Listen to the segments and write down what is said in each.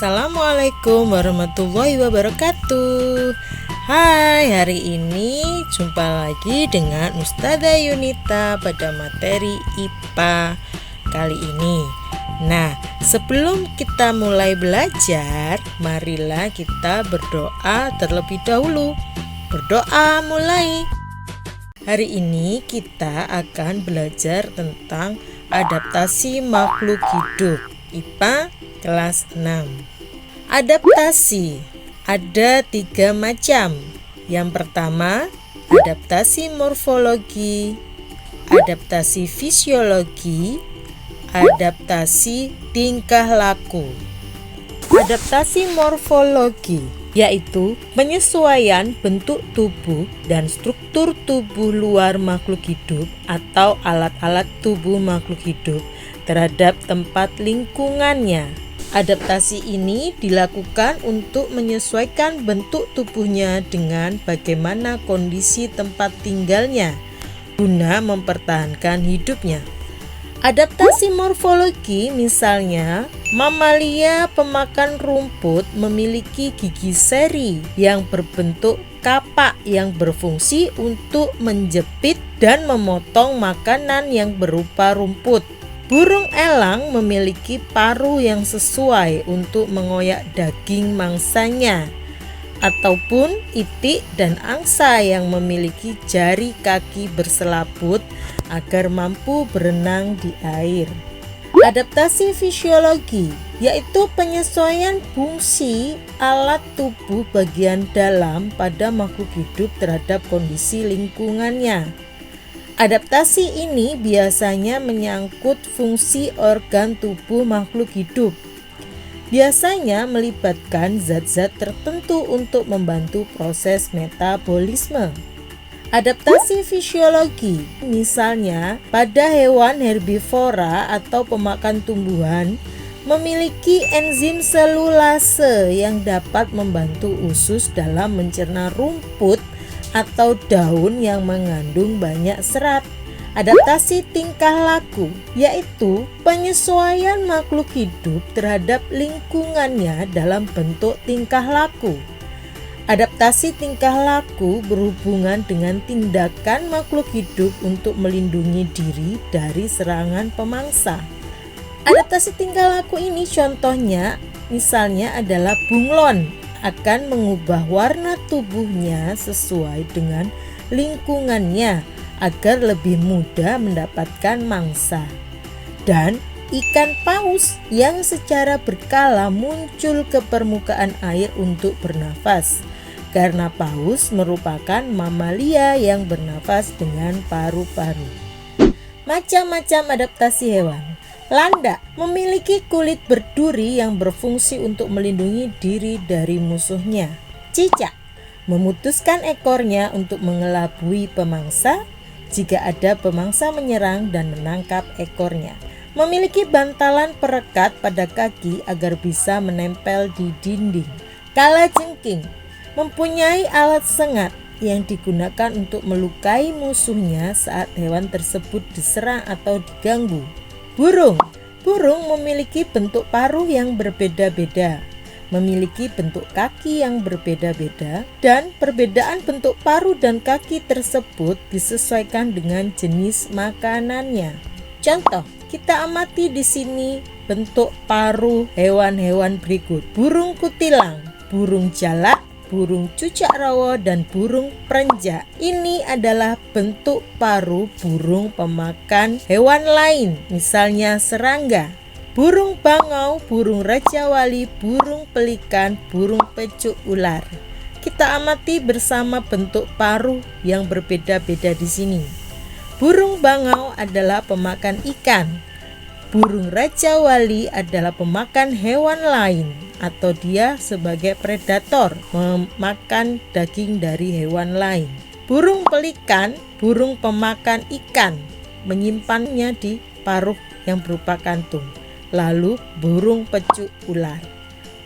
Assalamualaikum warahmatullahi wabarakatuh. Hai, hari ini jumpa lagi dengan Ustazah Yunita pada materi IPA kali ini. Nah, sebelum kita mulai belajar, marilah kita berdoa terlebih dahulu. Berdoa mulai. Hari ini kita akan belajar tentang adaptasi makhluk hidup IPA kelas 6. Adaptasi ada 3 macam. Yang pertama, adaptasi morfologi, adaptasi fisiologi, adaptasi tingkah laku. Adaptasi morfologi yaitu penyesuaian bentuk tubuh dan struktur tubuh luar makhluk hidup atau alat-alat tubuh makhluk hidup terhadap tempat lingkungannya. Adaptasi ini dilakukan untuk menyesuaikan bentuk tubuhnya dengan bagaimana kondisi tempat tinggalnya guna mempertahankan hidupnya. Adaptasi morfologi misalnya, mamalia pemakan rumput memiliki gigi seri yang berbentuk kapak yang berfungsi untuk menjepit dan memotong makanan yang berupa rumput. Burung elang memiliki paruh yang sesuai untuk mengoyak daging mangsanya, ataupun itik dan angsa yang memiliki jari kaki berselaput agar mampu berenang di air. Adaptasi fisiologi yaitu penyesuaian fungsi alat tubuh bagian dalam pada makhluk hidup terhadap kondisi lingkungannya. Adaptasi ini biasanya menyangkut fungsi organ tubuh makhluk hidup. Biasanya melibatkan zat-zat tertentu untuk membantu proses metabolisme. Adaptasi fisiologi, misalnya pada hewan herbivora atau pemakan tumbuhan, memiliki enzim selulase yang dapat membantu usus dalam mencerna rumput atau daun yang mengandung banyak serat. Adaptasi tingkah laku yaitu penyesuaian makhluk hidup terhadap lingkungannya dalam bentuk tingkah laku. Adaptasi tingkah laku berhubungan dengan tindakan makhluk hidup untuk melindungi diri dari serangan pemangsa. Adaptasi tingkah laku ini contohnya misalnya adalah bunglon akan mengubah warna tubuhnya sesuai dengan lingkungannya agar lebih mudah mendapatkan mangsa. Dan ikan paus yang secara berkala muncul ke permukaan air untuk bernafas, karena paus merupakan mamalia yang bernafas dengan paru-paru. Macam-macam adaptasi hewan. Landak memiliki kulit berduri yang berfungsi untuk melindungi diri dari musuhnya. Cicak memutuskan ekornya untuk mengelabui pemangsa jika ada pemangsa menyerang dan menangkap ekornya. Memiliki bantalan perekat pada kaki agar bisa menempel di dinding. Kalajengking mempunyai alat sengat yang digunakan untuk melukai musuhnya saat hewan tersebut diserang atau diganggu. Burung memiliki bentuk paruh yang berbeda-beda, memiliki bentuk kaki yang berbeda-beda, dan perbedaan bentuk paruh dan kaki tersebut disesuaikan dengan jenis makanannya. Contoh, kita amati di sini bentuk paruh hewan-hewan berikut: burung kutilang, burung jalak, burung cucak rawa, dan burung perenjak. Ini adalah bentuk paruh burung pemakan hewan lain, misalnya serangga. Burung bangau, burung raja wali, burung pelikan, burung pecuk ular. Kita amati bersama bentuk paruh yang berbeda-beda di sini. Burung bangau adalah pemakan ikan. Burung raja wali adalah pemakan hewan lain, atau dia sebagai predator memakan daging dari hewan lain. Burung pelikan, burung pemakan ikan, menyimpannya di paruh yang berupa kantung. Lalu burung pecuk ular.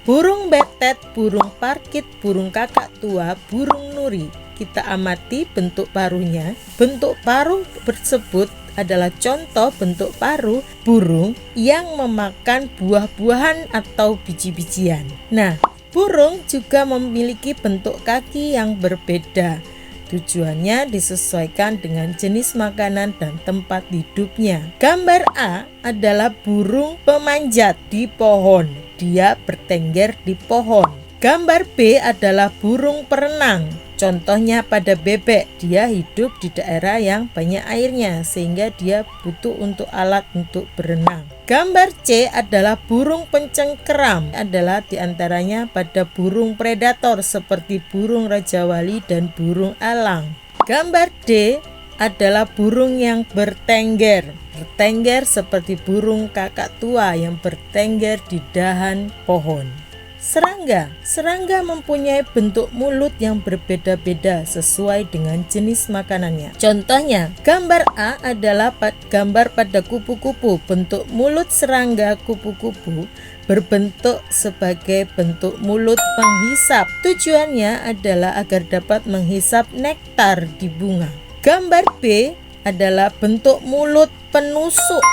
Burung betet, burung parkit, burung kakak tua, burung nuri. Kita amati bentuk paruhnya. Bentuk paruh tersebut adalah contoh bentuk paruh burung yang memakan buah-buahan atau biji-bijian. Nah, burung juga memiliki bentuk kaki yang berbeda. Tujuannya disesuaikan dengan jenis makanan dan tempat hidupnya. Gambar A adalah burung pemanjat di pohon. Dia bertengger di pohon. Gambar B adalah burung perenang. Contohnya pada bebek, dia hidup di daerah yang banyak airnya sehingga dia butuh untuk alat untuk berenang. Gambar C adalah burung pencengkeram, adalah diantaranya pada burung predator seperti burung raja wali dan burung elang. Gambar D adalah burung yang bertengger. Bertengger seperti burung kakak tua yang bertengger di dahan pohon. Serangga mempunyai bentuk mulut yang berbeda-beda sesuai dengan jenis makanannya. Contohnya, gambar A adalah gambar pada kupu-kupu. Bentuk mulut serangga kupu-kupu berbentuk sebagai bentuk mulut penghisap. Tujuannya adalah agar dapat menghisap nektar di bunga. Gambar B adalah bentuk mulut penusuk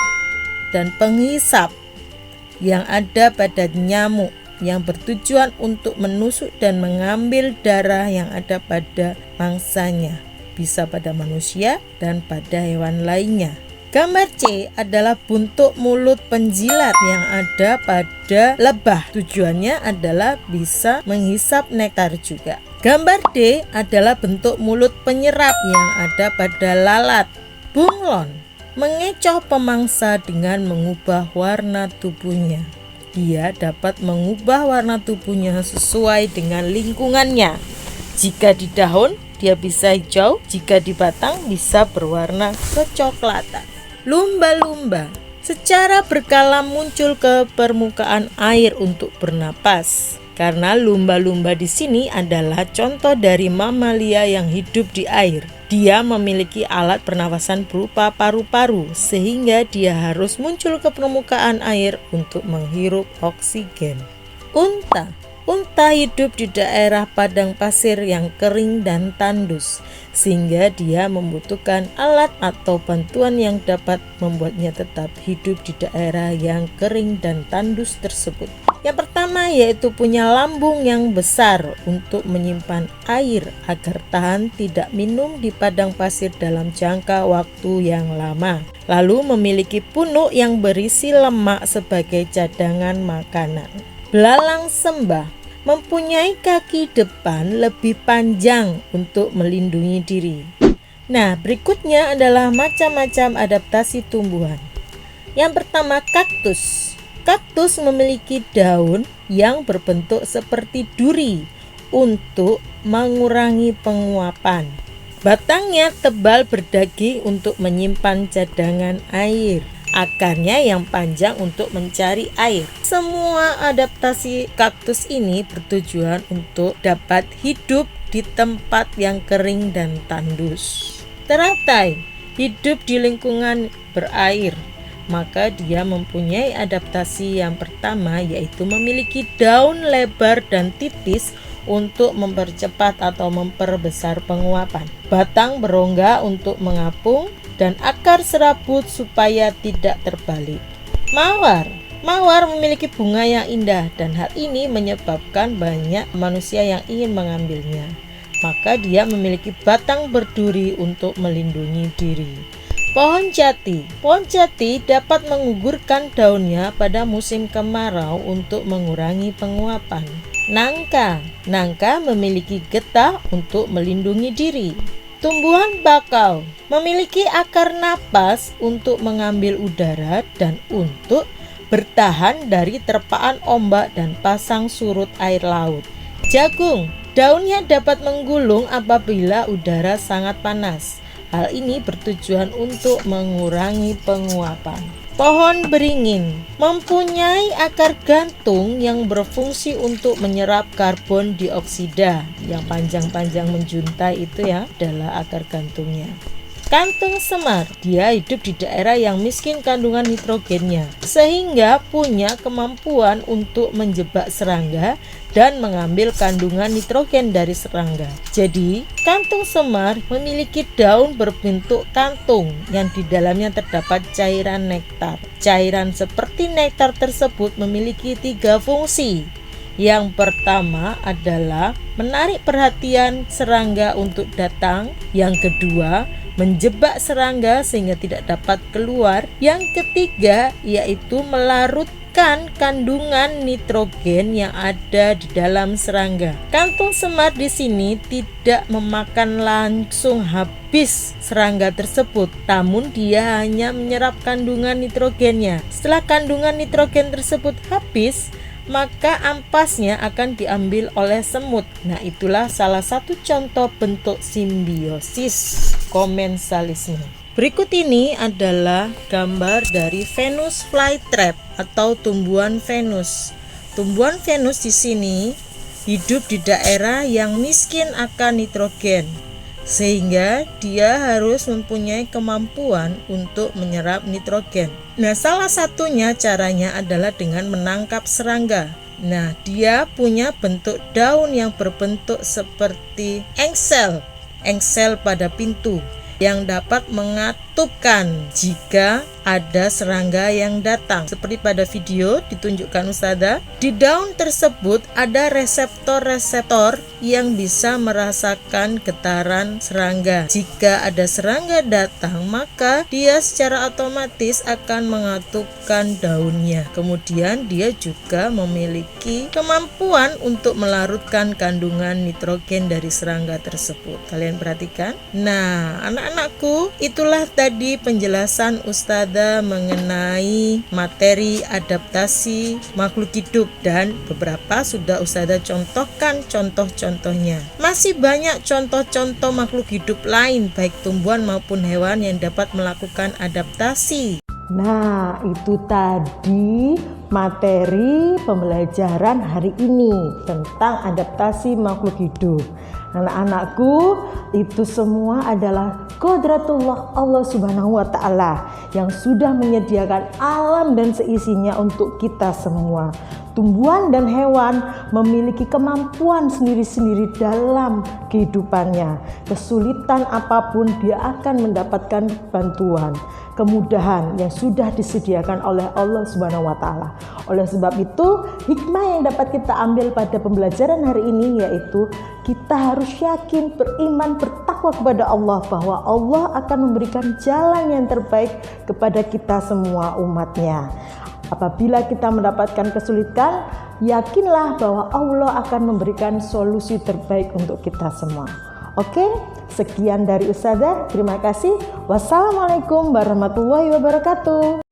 dan penghisap yang ada pada nyamuk, yang bertujuan untuk menusuk dan mengambil darah yang ada pada mangsanya, bisa pada manusia dan pada hewan lainnya. Gambar C adalah bentuk mulut penjilat yang ada pada lebah. Tujuannya adalah bisa menghisap nektar juga. Gambar D adalah bentuk mulut penyerap yang ada pada lalat. Bunglon mengecoh pemangsa dengan mengubah warna tubuhnya. Dia dapat mengubah warna tubuhnya sesuai dengan lingkungannya. Jika di daun, dia bisa hijau. Jika di batang, bisa berwarna kecoklatan. Lumba-lumba secara berkala muncul ke permukaan air untuk bernapas. Karena lumba-lumba di sini adalah contoh dari mamalia yang hidup di air. Dia memiliki alat pernafasan berupa paru-paru sehingga dia harus muncul ke permukaan air untuk menghirup oksigen. Unta hidup di daerah padang pasir yang kering dan tandus sehingga dia membutuhkan alat atau bantuan yang dapat membuatnya tetap hidup di daerah yang kering dan tandus tersebut. Yang pertama yaitu punya lambung yang besar untuk menyimpan air agar tahan tidak minum di padang pasir dalam jangka waktu yang lama. Lalu memiliki punuk yang berisi lemak sebagai cadangan makanan. Belalang sembah mempunyai kaki depan lebih panjang untuk melindungi diri. Nah, berikutnya adalah macam-macam adaptasi tumbuhan. Yang pertama, kaktus. Kaktus memiliki daun yang berbentuk seperti duri untuk mengurangi penguapan. Batangnya tebal berdaging untuk menyimpan cadangan air. Akarnya yang panjang untuk mencari air. Semua adaptasi kaktus ini bertujuan untuk dapat hidup di tempat yang kering dan tandus. Teratai hidup di lingkungan berair. Maka dia mempunyai adaptasi yang pertama yaitu memiliki daun lebar dan tipis untuk mempercepat atau memperbesar penguapan. Batang berongga untuk mengapung dan akar serabut supaya tidak terbalik. Mawar memiliki bunga yang indah dan hal ini menyebabkan banyak manusia yang ingin mengambilnya. Maka dia memiliki batang berduri untuk melindungi diri. Pohon jati dapat menggugurkan daunnya pada musim kemarau untuk mengurangi penguapan. Nangka memiliki getah untuk melindungi diri. Tumbuhan bakau memiliki akar napas untuk mengambil udara dan untuk bertahan dari terpaan ombak dan pasang surut air laut. Jagung, daunnya dapat menggulung apabila udara sangat panas. Hal ini bertujuan untuk mengurangi penguapan. Pohon beringin mempunyai akar gantung yang berfungsi untuk menyerap karbon dioksida. Yang panjang-panjang menjuntai itu ya adalah akar gantungnya. Kantung semar, dia hidup di daerah yang miskin kandungan nitrogennya, sehingga punya kemampuan untuk menjebak serangga dan mengambil kandungan nitrogen dari serangga. Jadi, kantung semar memiliki daun berbentuk kantung yang di dalamnya terdapat cairan nektar. Cairan seperti nektar tersebut memiliki 3 fungsi. Yang pertama adalah menarik perhatian serangga untuk datang. Yang kedua, menjebak serangga sehingga tidak dapat keluar. Yang ketiga yaitu melarutkan kandungan nitrogen yang ada di dalam serangga. Kantung semar di sini tidak memakan langsung habis serangga tersebut, namun dia hanya menyerap kandungan nitrogennya. Setelah kandungan nitrogen tersebut habis, maka ampasnya akan diambil oleh semut. Nah, itulah salah satu contoh bentuk simbiosis komensalisme. Berikut ini adalah gambar dari Venus flytrap atau tumbuhan Venus. Tumbuhan Venus di sini hidup di daerah yang miskin akan nitrogen, sehingga dia harus mempunyai kemampuan untuk menyerap nitrogen. Nah, salah satunya caranya adalah dengan menangkap serangga. Nah, dia punya bentuk daun yang berbentuk seperti engsel pada pintu yang dapat mengatupkan jika ada serangga yang datang. Seperti pada video ditunjukkan Ustazah, di daun tersebut ada reseptor-reseptor yang bisa merasakan getaran serangga. Jika ada serangga datang, maka dia secara otomatis akan mengatupkan daunnya. Kemudian dia juga memiliki kemampuan untuk melarutkan kandungan nitrogen dari serangga tersebut. Kalian perhatikan? Nah, anak-anakku, itulah tadi penjelasan Ustazah mengenai materi adaptasi makhluk hidup, dan beberapa sudah Ustazah contohkan contoh-contohnya. Masih banyak contoh-contoh makhluk hidup lain baik tumbuhan maupun hewan yang dapat melakukan adaptasi. Nah, itu tadi materi pembelajaran hari ini tentang adaptasi makhluk hidup. Anak-anakku, itu semua adalah qudratullah Allah Subhanahu wa Ta'ala yang sudah menyediakan alam dan seisinya untuk kita semua. Tumbuhan dan hewan memiliki kemampuan sendiri-sendiri dalam kehidupannya. Kesulitan apapun dia akan mendapatkan bantuan, kemudahan yang sudah disediakan oleh Allah Subhanahu wa Ta'ala. Oleh sebab itu, hikmah yang dapat kita ambil pada pembelajaran hari ini yaitu kita harus yakin, beriman, bertakwa kepada Allah bahwa Allah akan memberikan jalan yang terbaik kepada kita semua umatnya. Apabila kita mendapatkan kesulitan, yakinlah bahwa Allah akan memberikan solusi terbaik untuk kita semua. Oke, sekian dari Ustazah. Terima kasih. Wassalamualaikum warahmatullahi wabarakatuh.